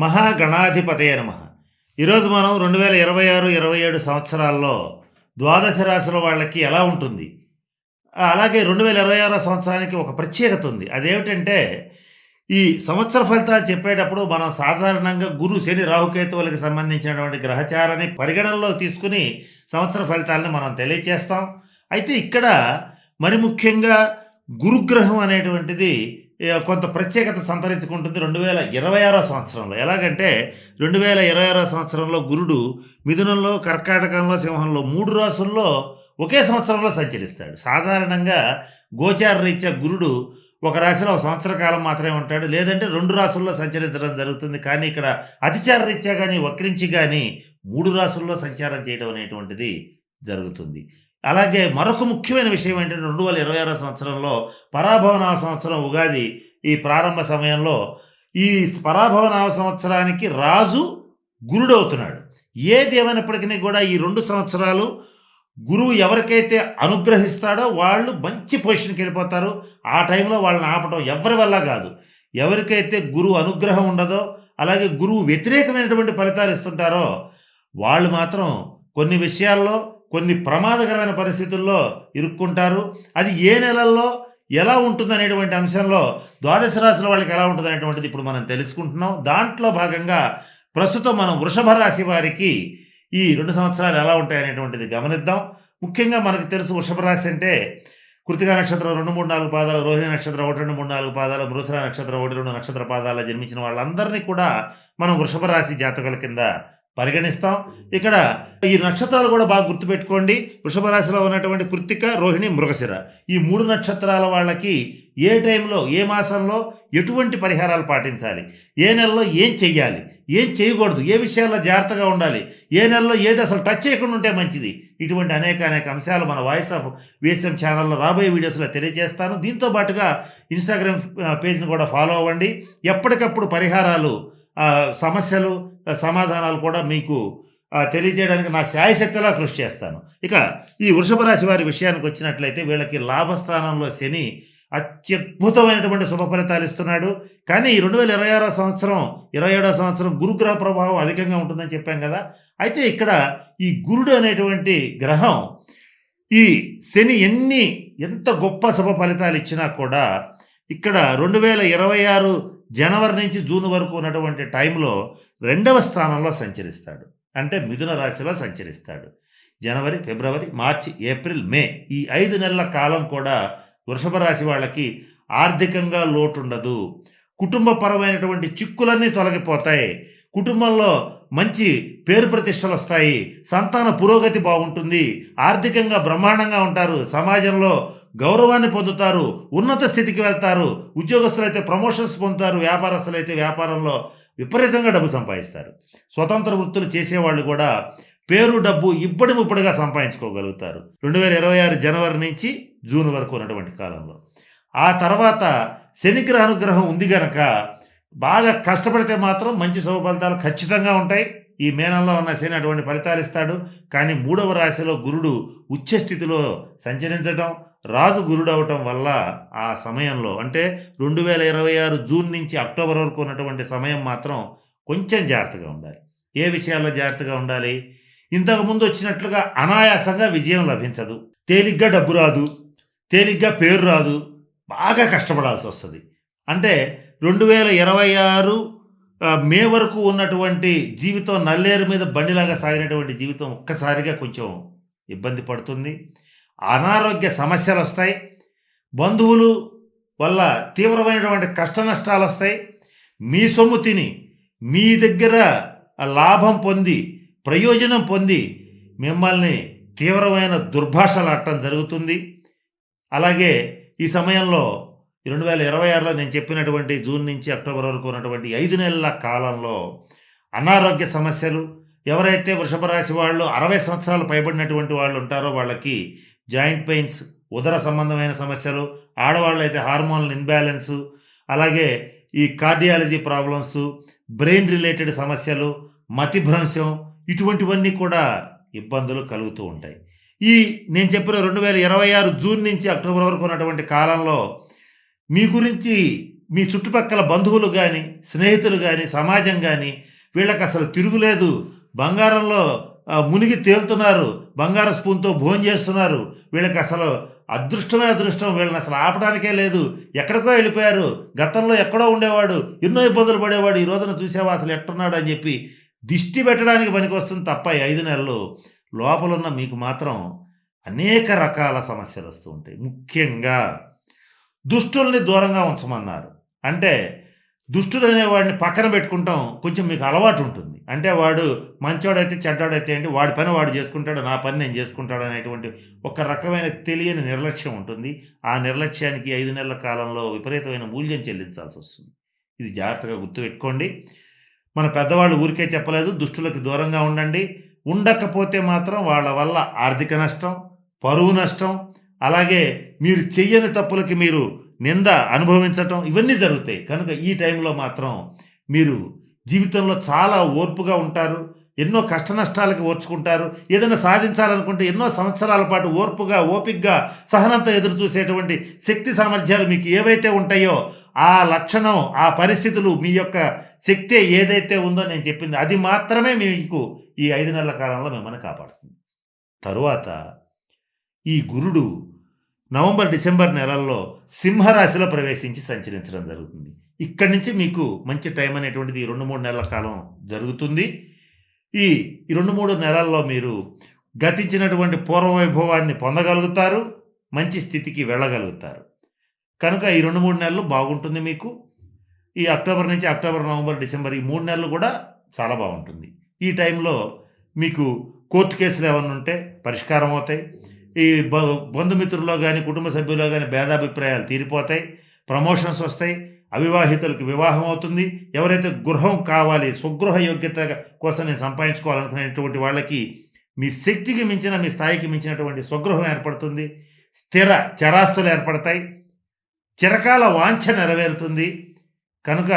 మహాగణాధిపతయ నమః. ఈరోజు మనం 2026, 27 సంవత్సరాల్లో ద్వాదశ రాశుల వాళ్ళకి ఎలా ఉంటుంది, అలాగే 2026 సంవత్సరానికి ఒక ప్రత్యేకత ఉంది. అదేమిటంటే ఈ సంవత్సర ఫలితాలు చెప్పేటప్పుడు మనం సాధారణంగా గురు, శని, రాహుకేతువులకు సంబంధించినటువంటి గ్రహచారాన్ని పరిగణనలోకి తీసుకుని సంవత్సర ఫలితాలను మనం తెలియచేస్తాం. అయితే ఇక్కడ మరి ముఖ్యంగా గురుగ్రహం అనేటువంటిది కొంత ప్రత్యేకత సంతరించుకుంటుంది 2026 సంవత్సరంలో. ఎలాగంటే 2026 సంవత్సరంలో గురుడు మిథునంలో, కర్కాటకంలో, సింహంలో 3 రాసుల్లో ఒకే సంవత్సరంలో సంచరిస్తాడు. సాధారణంగా గోచార రీత్యా గురుడు ఒక రాశిలో ఒక సంవత్సర కాలం మాత్రమే ఉంటాడు, లేదంటే 2 రాసుల్లో సంచరించడం జరుగుతుంది. కానీ ఇక్కడ అతిచార రీత్యా కానీ వక్రించి కానీ 3 రాసుల్లో సంచారం చేయడం అనేటువంటిది జరుగుతుంది. అలాగే మరొక ముఖ్యమైన విషయం ఏంటంటే 2026 సంవత్సరంలో పరాభవనామ సంవత్సరం ఉగాది ఈ ప్రారంభ సమయంలో ఈ పరాభవనామ సంవత్సరానికి రాజు గురుడు అవుతున్నాడు. ఏది ఏమైనప్పటికీ కూడా ఈ 2 సంవత్సరాలు గురువు ఎవరికైతే అనుగ్రహిస్తాడో వాళ్ళు మంచి పొజిషన్కి వెళ్ళిపోతారు. ఆ టైంలో వాళ్ళని ఆపటం ఎవరి వల్ల కాదు. ఎవరికైతే గురువు అనుగ్రహం ఉండదో, అలాగే గురువు వ్యతిరేకమైనటువంటి ఫలితాలు ఇస్తుంటారో వాళ్ళు మాత్రం కొన్ని విషయాల్లో కొన్ని ప్రమాదకరమైన పరిస్థితుల్లో ఇరుక్కుంటారు. అది ఏ నెలల్లో ఎలా ఉంటుందనేటువంటి అంశంలో ద్వాదశ రాశుల వాళ్ళకి ఎలా ఉంటుందనేటువంటిది ఇప్పుడు మనం తెలుసుకుంటున్నాం. దాంట్లో భాగంగా ప్రస్తుతం మనం వృషభ రాశి వారికి ఈ 2 సంవత్సరాలు ఎలా ఉంటాయనేటువంటిది గమనిద్దాం. ముఖ్యంగా మనకు తెలుసు వృషభ రాశి అంటే కృతికా నక్షత్రం 2, 3, 4 పాదాలు, రోహిణి నక్షత్రం 1, 2, 3, 4 పాదాలు, మృగశిర నక్షత్రం 1, 2 నక్షత్ర పాదాల్లో జన్మించిన వాళ్ళందరినీ కూడా మనం వృషభ రాశి జాతకుల కింద పరిగణిస్తాం. ఇక్కడ ఈ నక్షత్రాలు కూడా బాగా గుర్తుపెట్టుకోండి. వృషభ రాశిలో ఉన్నటువంటి కృత్తిక, రోహిణి, మృగశిర ఈ 3 నక్షత్రాల వాళ్ళకి ఏ టైంలో, ఏ మాసంలో ఎటువంటి పరిహారాలు పాటించాలి, ఏ నెలలో ఏం చెయ్యాలి, ఏం చేయకూడదు, ఏ విషయాల్లో జాగ్రత్తగా ఉండాలి, ఏ నెలలో ఏది అసలు టచ్ చేయకుండా ఉంటే మంచిది, ఇటువంటి అనేక అంశాలు మన వాయిస్ ఆఫ్ విఎస్ఎం ఛానల్లో రాబోయే వీడియోస్లో తెలియజేస్తాను. దీంతో పాటుగా ఇన్స్టాగ్రామ్ పేజ్ని కూడా ఫాలో అవ్వండి. ఎప్పటికప్పుడు పరిహారాలు, సమస్యలు, సమాధానాలు కూడా మీకు తెలియజేయడానికి నా శాయశక్తిలా కృషి చేస్తాను. ఇక ఈ వృషభ రాశి వారి విషయానికి వచ్చినట్లయితే వీళ్ళకి లాభస్థానంలో శని అత్యద్భుతమైనటువంటి శుభ ఫలితాలు ఇస్తున్నాడు. కానీ ఈ 2026 సంవత్సరం, 27వ సంవత్సరం గురుగ్రహ ప్రభావం అధికంగా ఉంటుందని చెప్పాం కదా. అయితే ఇక్కడ ఈ గురుడు అనేటువంటి గ్రహం ఈ శని ఎంత గొప్ప శుభ ఫలితాలు ఇచ్చినా కూడా ఇక్కడ 2026 జనవరి నుంచి జూన్ వరకు ఉన్నటువంటి టైంలో 2వ స్థానంలో సంచరిస్తాడు. అంటే మిథున రాశిలో సంచరిస్తాడు. జనవరి, ఫిబ్రవరి, మార్చి, ఏప్రిల్, మే ఈ 5 నెలల కాలం కూడా వృషభ రాశి వాళ్ళకి ఆర్థికంగా లోటు ఉండదు. కుటుంబపరమైనటువంటి చిక్కులన్నీ తొలగిపోతాయి. కుటుంబంలో మంచి పేరు ప్రతిష్టలు వస్తాయి. సంతాన పురోగతి బాగుంటుంది. ఆర్థికంగా బ్రహ్మాండంగా ఉంటారు. సమాజంలో గౌరవాన్ని పొందుతారు. ఉన్నత స్థితికి వెళ్తారు. ఉద్యోగస్తులైతే ప్రమోషన్స్ పొందుతారు. వ్యాపారస్తులైతే వ్యాపారంలో విపరీతంగా డబ్బు సంపాదిస్తారు. స్వతంత్ర వృత్తులు చేసేవాళ్ళు కూడా పేరు, డబ్బు ఇప్పటిగా సంపాదించుకోగలుగుతారు 2026 జనవరి నుంచి జూన్ వరకు ఉన్నటువంటి కాలంలో. ఆ తర్వాత శనిగ్రహ అనుగ్రహం ఉంది గనక బాగా కష్టపడితే మాత్రం మంచి శుభ ఫలితాలు ఖచ్చితంగా ఉంటాయి. ఈ మేనంలో ఉన్న శని అటువంటి ఫలితాలు ఇస్తాడు. కానీ 3వ రాశిలో గురుడు ఉచ్చస్థితిలో సంచరించడం, రాజు గురుడు అవటం వల్ల ఆ సమయంలో అంటే 2026 జూన్ నుంచి అక్టోబర్ వరకు ఉన్నటువంటి సమయం మాత్రం కొంచెం జాగ్రత్తగా ఉండాలి. ఏ విషయాల్లో జాగ్రత్తగా ఉండాలి? ఇంతకుముందు వచ్చినట్లుగా అనాయాసంగా విజయం లభించదు. తేలిగ్గా డబ్బు రాదు, తేలిగ్గా పేరు రాదు, బాగా కష్టపడాల్సి వస్తుంది. అంటే 2026 మే వరకు ఉన్నటువంటి జీవితం నల్లేరు మీద బండిలాగా సాగినటువంటి జీవితం ఒక్కసారిగా కొంచెం ఇబ్బంది పడుతుంది. అనారోగ్య సమస్యలు వస్తాయి. బంధువులు వల్ల తీవ్రమైనటువంటి కష్ట నష్టాలు వస్తాయి. మీ సొమ్ము తిని మీ దగ్గర లాభం పొంది, ప్రయోజనం పొంది మిమ్మల్ని తీవ్రమైన దుర్భాషలాడటం జరుగుతుంది. అలాగే ఈ సమయంలో 2026లో నేను చెప్పినటువంటి జూన్ నుంచి అక్టోబర్ వరకు ఉన్నటువంటి 5 నెలల కాలంలో అనారోగ్య సమస్యలు, ఎవరైతే వృషభ రాశి వాళ్ళు 60 సంవత్సరాలు పైబడినటువంటి వాళ్ళు ఉంటారో వాళ్ళకి జాయింట్ పెయిన్స్, ఉదర సంబంధమైన సమస్యలు, ఆడవాళ్ళు అయితే హార్మోనల్ ఇన్బ్యాలెన్సు, అలాగే ఈ కార్డియాలజీ ప్రాబ్లమ్స్, బ్రెయిన్ రిలేటెడ్ సమస్యలు, మతిభ్రంశం ఇటువంటివన్నీ కూడా ఇబ్బందులు కలుగుతూ ఉంటాయి. ఈ నేను చెప్పిన 2026 జూన్ నుంచి అక్టోబర్ వరకు ఉన్నటువంటి కాలంలో మీ గురించి మీ చుట్టుపక్కల బంధువులు కానీ, స్నేహితులు కానీ, సమాజం కానీ వీళ్ళకి అసలు తిరుగులేదు. బంగారంలో మునిగి తేలుతున్నారు. బంగారు స్పూన్తో భోంచేస్తున్నారు. వీళ్ళకి అసలు అదృష్టమే అదృష్టం. వీళ్ళని అసలు ఆపడానికే లేదు. ఎక్కడికో వెళ్ళిపోయారు. గతంలో ఎక్కడో ఉండేవాడు, ఎన్నో ఇబ్బందులు పడేవాడు. ఈ రోజున చూసావా అసలు ఎట్టున్నాడు అని చెప్పి దిష్టి పెట్టడానికి పనికొస్తుంది తప్ప ఈ 5 నెలలు లోపలున్న మీకు మాత్రం అనేక రకాల సమస్యలు వస్తూ ఉంటాయి. ముఖ్యంగా దుష్టుల్ని దూరంగా ఉంచమన్నారు. అంటే దుష్టుడు అనేవాడిని పక్కన పెట్టుకుంటాం కొంచెం మీకు అలవాటు ఉంటుంది. అంటే వాడు మంచోడైతే చెడ్డోడైతే ఏంటి, వాడి పని వాడు చేసుకుంటాడు, నా పని నేను చేసుకుంటాడు అనేటువంటి ఒక రకమైన తెలియని నిర్లక్ష్యం ఉంటుంది. ఆ నిర్లక్ష్యానికి 5 నెలల కాలంలో విపరీతమైన మూల్యం చెల్లించాల్సి వస్తుంది. ఇది జాగ్రత్తగా గుర్తుపెట్టుకోండి. మన పెద్దవాళ్ళు ఊరికే చెప్పలేదు, దుష్టులకు దూరంగా ఉండండి. ఉండకపోతే మాత్రం వాళ్ళ వల్ల ఆర్థిక నష్టం, పరువు నష్టం, అలాగే మీరు చెయ్యని తప్పులకి మీరు నింద అనుభవించటం ఇవన్నీ జరుగుతాయి. కనుక ఈ టైంలో మాత్రం మీరు జీవితంలో చాలా ఓర్పుగా ఉంటారు. ఎన్నో కష్ట నష్టాలకి ఓర్చుకుంటారు. ఏదైనా సాధించాలనుకుంటే ఎన్నో సంవత్సరాల పాటు ఓర్పుగా, ఓపికగా, సహనంతో ఎదురు చూసేటువంటి శక్తి సామర్థ్యాలు మీకు ఏవైతే ఉంటాయో ఆ లక్షణం, ఆ పరిస్థితులు, మీ యొక్క శక్తి ఏదైతే ఉందో నేను చెప్పింది అది మాత్రమే మీకు ఈ 5 నెలల కాలంలో మిమ్మల్ని కాపాడుతుంది. తరువాత ఈ గురుడు నవంబర్, డిసెంబర్ నెలల్లో సింహరాశిలో ప్రవేశించి సంచరించడం జరుగుతుంది. ఇక్కడి నుంచి మీకు మంచి టైం అనేటువంటిది ఈ 2-3 నెలల కాలం జరుగుతుంది. ఈ 2-3 నెలల్లో మీరు గతించినటువంటి పూర్వవైభవాన్ని పొందగలుగుతారు. మంచి స్థితికి వెళ్ళగలుగుతారు. కనుక ఈ 2-3 నెలలు బాగుంటుంది మీకు. ఈ అక్టోబర్ నుంచి అక్టోబర్, నవంబర్, డిసెంబర్ ఈ 3 నెలలు కూడా చాలా బాగుంటుంది. ఈ టైంలో మీకు కోర్టు కేసులు ఏమన్నా ఉంటే పరిష్కారం అవుతాయి. ఈ బంధుమిత్రుల్లో కానీ, కుటుంబ సభ్యుల్లో కానీ భేదాభిప్రాయాలు తీరిపోతాయి. ప్రమోషన్స్ వస్తాయి. అవివాహితులకు వివాహం అవుతుంది. ఎవరైతే గృహం కావాలి, స్వగృహ యోగ్యత కోసం నేను సంపాదించుకోవాలనుకునేటువంటి వాళ్ళకి మీ శక్తికి మించిన, మీ స్థాయికి మించినటువంటి స్వగృహం ఏర్పడుతుంది. స్థిర చరాస్తులు ఏర్పడతాయి. చిరకాల వాంఛ నెరవేరుతుంది. కనుక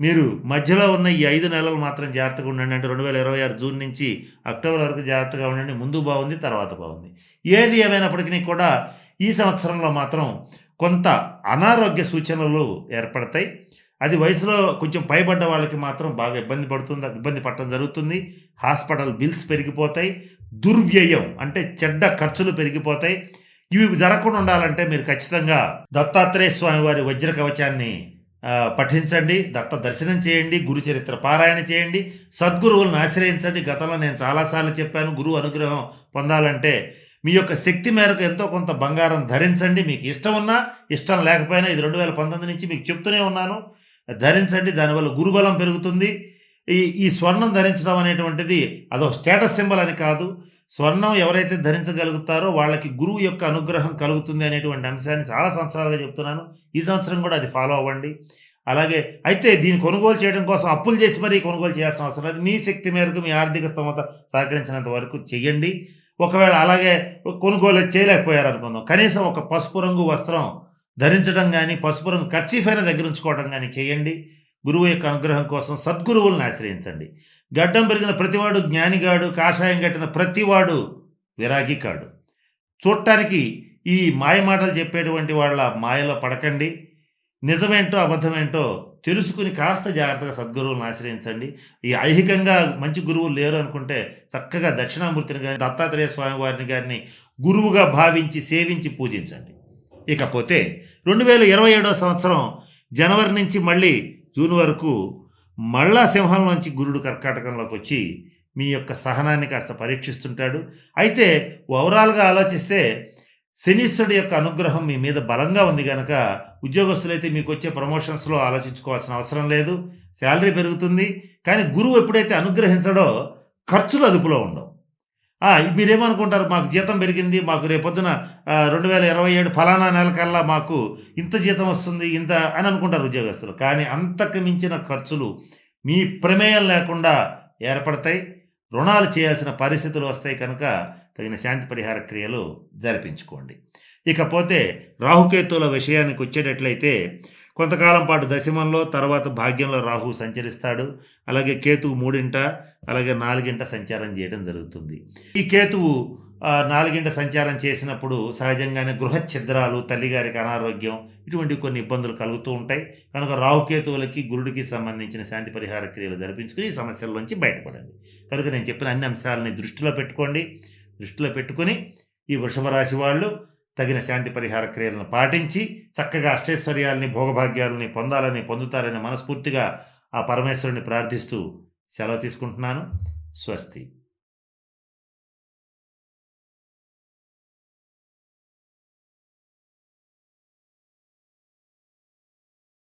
మీరు మధ్యలో ఉన్న ఈ 5 నెలలు మాత్రం జాగ్రత్తగా ఉండండి. అంటే 2026 జూన్ నుంచి అక్టోబర్ వరకు జాగ్రత్తగా ఉండండి. ముందు బాగుంది, తర్వాత బాగుంది. ఏది ఏమైనప్పటికీ కూడా ఈ సంవత్సరంలో మాత్రం కొంత అనారోగ్య సూచనలు ఏర్పడతాయి. అది వయసులో కొంచెం పైబడ్డ వాళ్ళకి మాత్రం బాగా ఇబ్బంది పడటం జరుగుతుంది. హాస్పిటల్ బిల్స్ పెరిగిపోతాయి. దుర్వ్యయం అంటే చెడ్డ ఖర్చులు పెరిగిపోతాయి. ఇవి జరగకుండా ఉండాలంటే మీరు ఖచ్చితంగా దత్తాత్రేయ స్వామి వారి వజ్ర కవచాన్ని పఠించండి, దత్త దర్శనం చేయండి, గురు చరిత్ర పారాయణ చేయండి, సద్గురువులను ఆశ్రయించండి. గతంలో నేను చాలాసార్లు చెప్పాను, గురువు అనుగ్రహం పొందాలంటే మీ యొక్క శక్తి మేరకు ఎంతో కొంత బంగారం ధరించండి. మీకు ఇష్టం ఉన్నా ఇష్టం లేకపోయినా ఇది 2019 నుంచి మీకు చెప్తూనే ఉన్నాను, ధరించండి. దానివల్ల గురుబలం పెరుగుతుంది. ఈ స్వర్ణం ధరించడం అనేటువంటిది అదో స్టేటస్ సింబల్ అని కాదు. స్వర్ణం ఎవరైతే ధరించగలుగుతారో వాళ్ళకి గురువు యొక్క అనుగ్రహం కలుగుతుంది అనేటువంటి అంశాన్ని చాలా సంవత్సరాలుగా చెప్తున్నాను. ఈ సంవత్సరం కూడా అది ఫాలో అవ్వండి. అలాగే అయితే దీన్ని కొనుగోలు చేయడం కోసం అప్పులు చేసి మరీ కొనుగోలు చేయాల్సిన అవసరం లేదు. మీ శక్తి మేరకు మీ ఆర్థిక స్తోమత సహకరించినంత వరకు చెయ్యండి. ఒకవేళ అలాగే కొనుగోలు చేయలేకపోయారు అనుకుందాం, కనీసం ఒక పసుపు రంగు వస్త్రం ధరించడం కానీ, పసుపు రంగు కర్చీఫ్ అయినా దగ్గర ఉంచుకోవడం కానీ చేయండి. గురువు యొక్క అనుగ్రహం కోసం సద్గురువులను ఆశ్రయించండి. గడ్డం పెరిగిన ప్రతివాడు జ్ఞానిగాడు, కాషాయం కట్టిన ప్రతివాడు విరాగి కాడు. చూడటానికి ఈ మాయ మాటలు చెప్పేటువంటి వాళ్ళ మాయలో పడకండి. నిజమేంటో అబద్ధమేంటో తెలుసుకుని కాస్త జాగ్రత్తగా సద్గురువులను ఆశ్రయించండి. ఈ ఐహికంగా మంచి గురువులు లేరు అనుకుంటే చక్కగా దక్షిణామూర్తిని కానీ, దత్తాత్రేయ స్వామి వారిని గారిని గురువుగా భావించి సేవించి పూజించండి. ఇకపోతే 2027 సంవత్సరం జనవరి నుంచి మళ్ళీ జూన్ వరకు మళ్ళా సింహంలోంచి గురుడు కర్కాటకంలోకి వచ్చి మీ యొక్క సహనాన్ని కాస్త పరీక్షిస్తుంటాడు. అయితే ఓవరాల్గా ఆలోచిస్తే శనీశ్వరుడి యొక్క అనుగ్రహం మీ మీద బలంగా ఉంది కనుక ఉద్యోగస్తులైతే మీకు వచ్చే ప్రమోషన్స్లో ఆలోచించుకోవాల్సిన అవసరం లేదు. శాలరీ పెరుగుతుంది. కానీ గురువు ఎప్పుడైతే అనుగ్రహించడో ఖర్చులు అదుపులో ఉండవు. మీరేమనుకుంటారు, మాకు జీతం పెరిగింది, మాకు రేపొద్దున 2027 ఫలానా నెల కల్లా మాకు ఇంత జీతం వస్తుంది ఇంత అని అనుకుంటారు ఉద్యోగస్తులు. కానీ అంతకు మించిన ఖర్చులు మీ ప్రమేయం లేకుండా ఏర్పడతాయి. రుణాలు చేయాల్సిన పరిస్థితులు వస్తాయి. కనుక తగిన శాంతి పరిహార క్రియలు జరిపించుకోండి. ఇకపోతే రాహుకేతువుల విషయానికి వచ్చేటట్లయితే కొంతకాలం పాటు దశమంలో, తర్వాత భాగ్యంలో రాహు సంచరిస్తాడు. అలాగే కేతువు 3వ, అలాగే 4వ సంచారం చేయడం జరుగుతుంది. ఈ కేతువు నాలుగింట సంచారం చేసినప్పుడు సహజంగానే గృహ ఛిద్రాలు, తల్లిగారికి అనారోగ్యం ఇటువంటి కొన్ని ఇబ్బందులు కలుగుతూ ఉంటాయి. కనుక రాహుకేతువులకి, గురుడికి సంబంధించిన శాంతి పరిహార క్రియలు జరిపించుకొని ఈ సమస్యల్లోంచి బయటపడండి. కనుక నేను చెప్పిన అన్ని అంశాలని దృష్టిలో పెట్టుకోండి. దృష్టిలో పెట్టుకొని ఈ వృషభ రాశి వాళ్ళు తగిన శాంతి పరిహార క్రియలను పాటించి చక్కగా అష్టైశ్వర్యాలని, భోగభాగ్యాలని పొందుతారని మనస్ఫూర్తిగా ఆ పరమేశ్వరుని ప్రార్థిస్తూ సెలవు తీసుకుంటున్నాను. స్వస్తి.